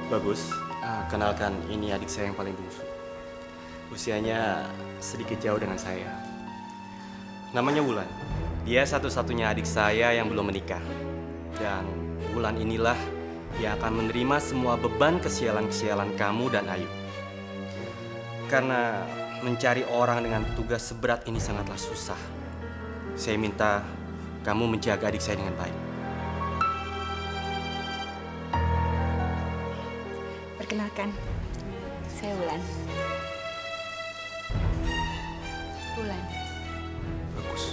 Bagus. Kenalkan, ini adik saya yang paling bungsu. Usianya sedikit jauh dengan saya. Namanya Wulan. Dia satu-satunya adik saya yang belum menikah. Dan Wulan inilah yang akan menerima semua beban kesialan-kesialan kamu dan Ayu. Karena mencari orang dengan tugas seberat ini sangatlah susah. Saya minta kamu menjaga adik saya dengan baik. Perkenalkan, saya Wulan. Wulan. Bagus.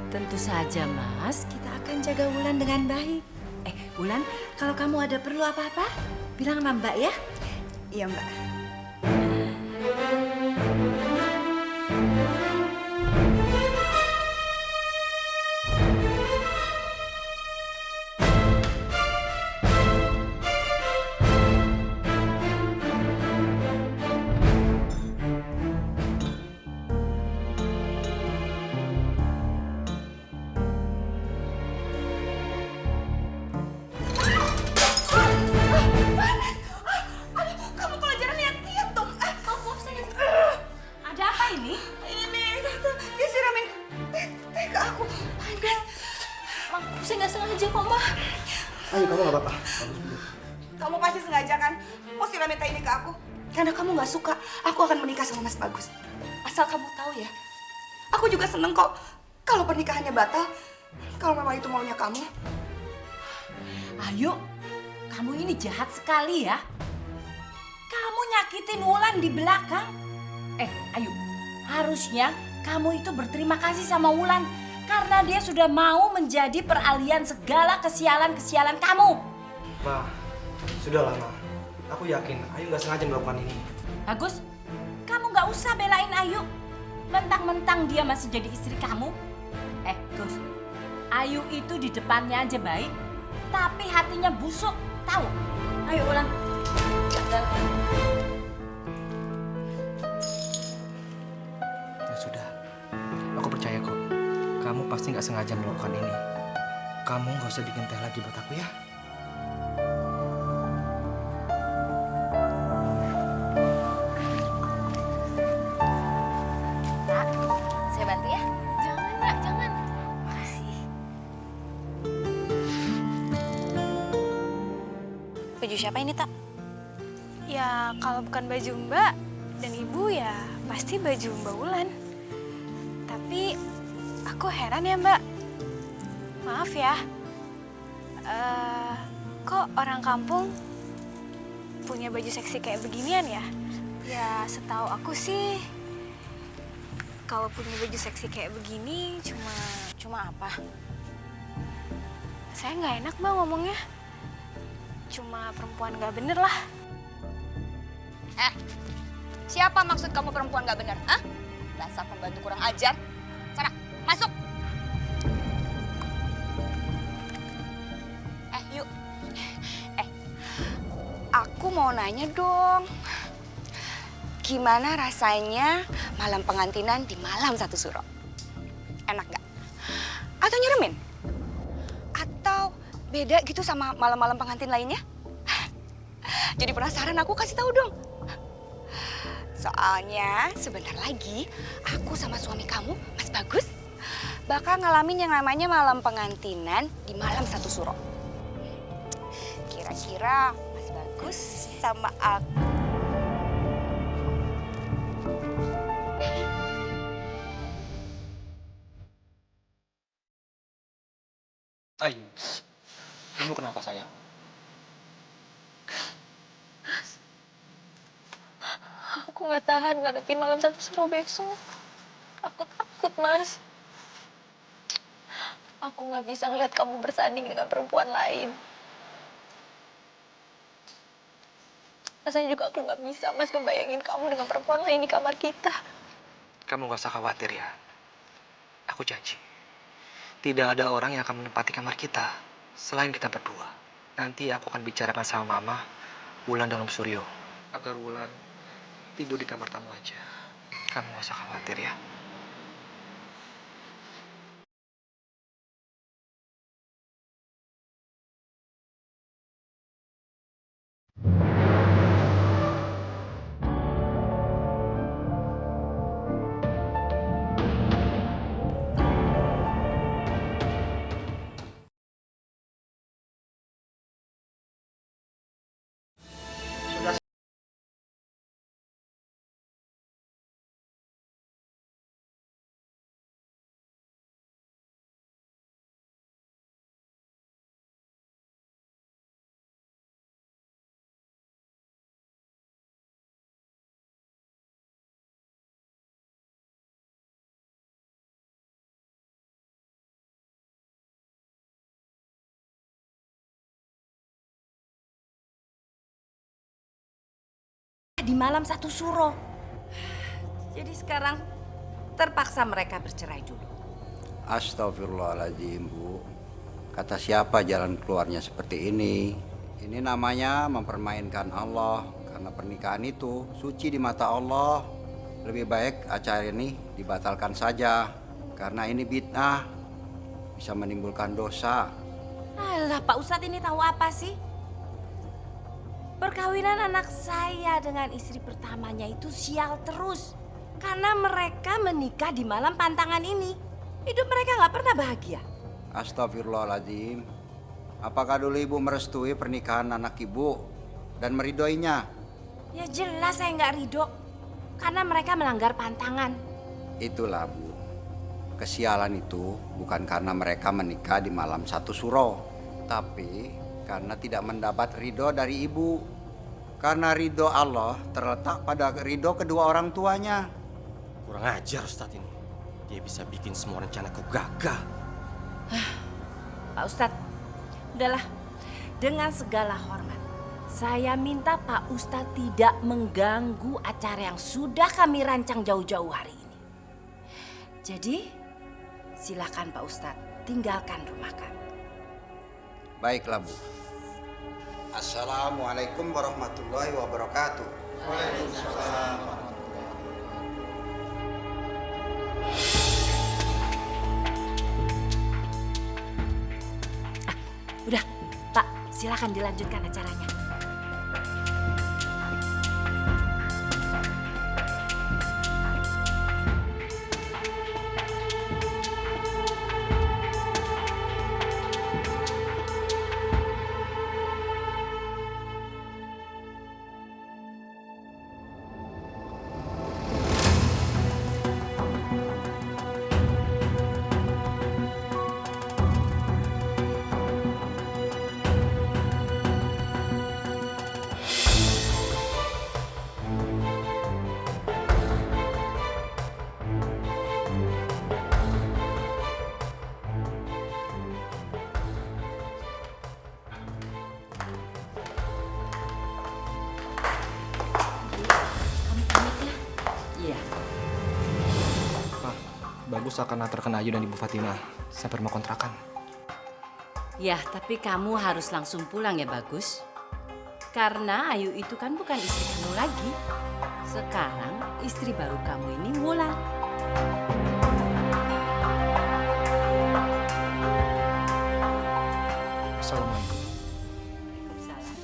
Tentu saja, Mas. Kita akan jaga Wulan dengan baik. Wulan, kalau kamu ada perlu apa-apa, bilang sama Mbak ya. Iya, Mbak. Saya nggak sengaja kok, Ma. Ayo, kamu nggak apa-apa. Kamu pasti sengaja kan? Kok siramin teh ini ke aku? Karena kamu nggak suka, aku akan menikah sama Mas Bagus. Asal kamu tahu ya, aku juga seneng kok kalau pernikahannya batal. Kalau memang itu maunya kamu. Ayo, kamu ini jahat sekali ya. Kamu nyakitin Wulan di belakang. Ayo, harusnya kamu itu berterima kasih sama Wulan. Karena dia sudah mau menjadi peralihan segala kesialan-kesialan kamu. Ma, sudahlah Ma. Aku yakin Ayu nggak sengaja melakukan ini. Bagus, kamu nggak usah belain Ayu. Mentang-mentang dia masih jadi istri kamu. Gus, Ayu itu di depannya aja baik, tapi hatinya busuk, tahu? Ayo ulang. Ya sudah, aku percaya kok. Kamu pasti nggak sengaja melakukan ini. Kamu nggak usah bikin teh lagi buat aku ya. Kak, saya bantu ya? Jangan, Nak, jangan. Makasih. Baju siapa ini, Tak? Ya, kalau bukan baju Mbak dan Ibu ya pasti baju Mbak Wulan. Tapi aku heran ya, Mbak. Maaf ya. Kok orang kampung punya baju seksi kayak beginian ya? Ya, setahu aku sih kalau punya baju seksi kayak begini cuma apa? Saya nggak enak, Mbak, ngomongnya. Cuma perempuan nggak bener lah. Siapa maksud kamu perempuan gak benar? Hah? Dasar pembantu kurang ajar. Sana, masuk. Yuk. Aku mau nanya dong. Gimana rasanya malam pengantinan di malam satu suro? Enak gak? Atau nyeremin? Atau beda gitu sama malam-malam pengantin lainnya? Jadi penasaran, aku kasih tahu dong. Soalnya sebentar lagi aku sama suami kamu, Mas Bagus, bakal ngalamin yang namanya malam pengantinan di malam satu suro. Kira-kira Mas Bagus sama aku. Ayu, kamu kenapa sayang? Aku nggak tahan ngadepin malam satu suruh besok. Aku takut, Mas. Aku nggak bisa ngeliat kamu bersanding dengan perempuan lain. Rasanya juga aku nggak bisa, Mas, ngebayangin kamu dengan perempuan lain di kamar kita. Kamu nggak usah khawatir ya. Aku janji. Tidak ada orang yang akan menempati kamar kita selain kita berdua. Nanti aku akan bicarakan sama Mama, Wulan dan Om Suryo agar Wulan tidur di kamar tamu aja. Kamu gak usah khawatir ya. malam satu suro. Jadi sekarang terpaksa mereka bercerai dulu. Astagfirullahaladzim, Bu. Kata siapa jalan keluarnya seperti ini? Ini namanya mempermainkan Allah. Karena pernikahan itu suci di mata Allah. Lebih baik acara ini dibatalkan saja. Karena ini bid'ah, bisa menimbulkan dosa. Alah, Pak Ustadz ini tahu apa sih? Perkawinan anak saya dengan istri pertamanya itu sial terus. Karena mereka menikah di malam pantangan ini. Hidup mereka nggak pernah bahagia. Astagfirullahaladzim. Apakah dulu Ibu merestui pernikahan anak Ibu dan meridhoinya? Ya jelas saya nggak ridho. Karena mereka melanggar pantangan. Itulah, Bu. Kesialan itu bukan karena mereka menikah di malam satu suro, tapi karena tidak mendapat ridho dari Ibu. Karena ridho Allah terletak pada ridho kedua orang tuanya. Kurang ajar Ustadz ini. Dia bisa bikin semua rencanaku gagal. Pak Ustadz, udahlah. Dengan segala hormat, saya minta Pak Ustadz tidak mengganggu acara yang sudah kami rancang jauh-jauh hari ini. Jadi, silakan Pak Ustadz tinggalkan rumah kami. Baiklah, Bu. Assalamualaikum warahmatullahi wabarakatuh. Waalaikumsalam. Udah, Pak, silakan dilanjutkan acaranya. Iya. Pak, bagus akan antarkan Ayu dan Ibu Fatimah sampai rumah kontrakan. Ya, tapi kamu harus langsung pulang ya, Bagus. Karena Ayu itu kan bukan istri kamu lagi. Sekarang istri baru kamu ini Wulan. Assalamualaikum. Salam.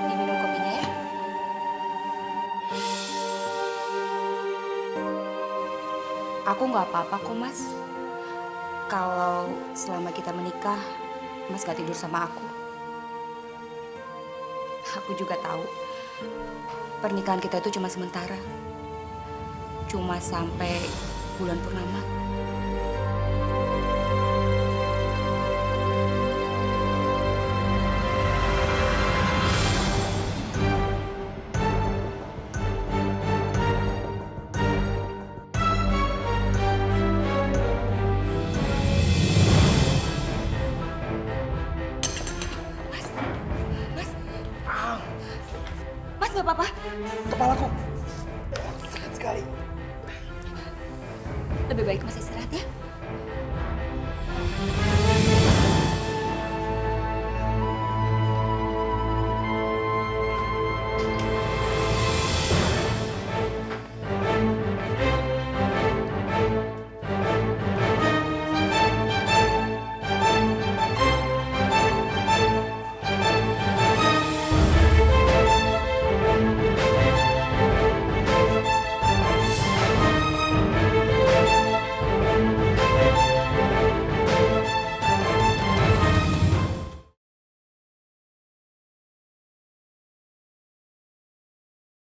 Diminum kopinya ya. Aku nggak apa-apa kok, Mas. Kalau selama kita menikah, Mas gak tidur sama aku. Aku juga tahu pernikahan kita itu cuma sementara. Cuma sampai bulan purnama.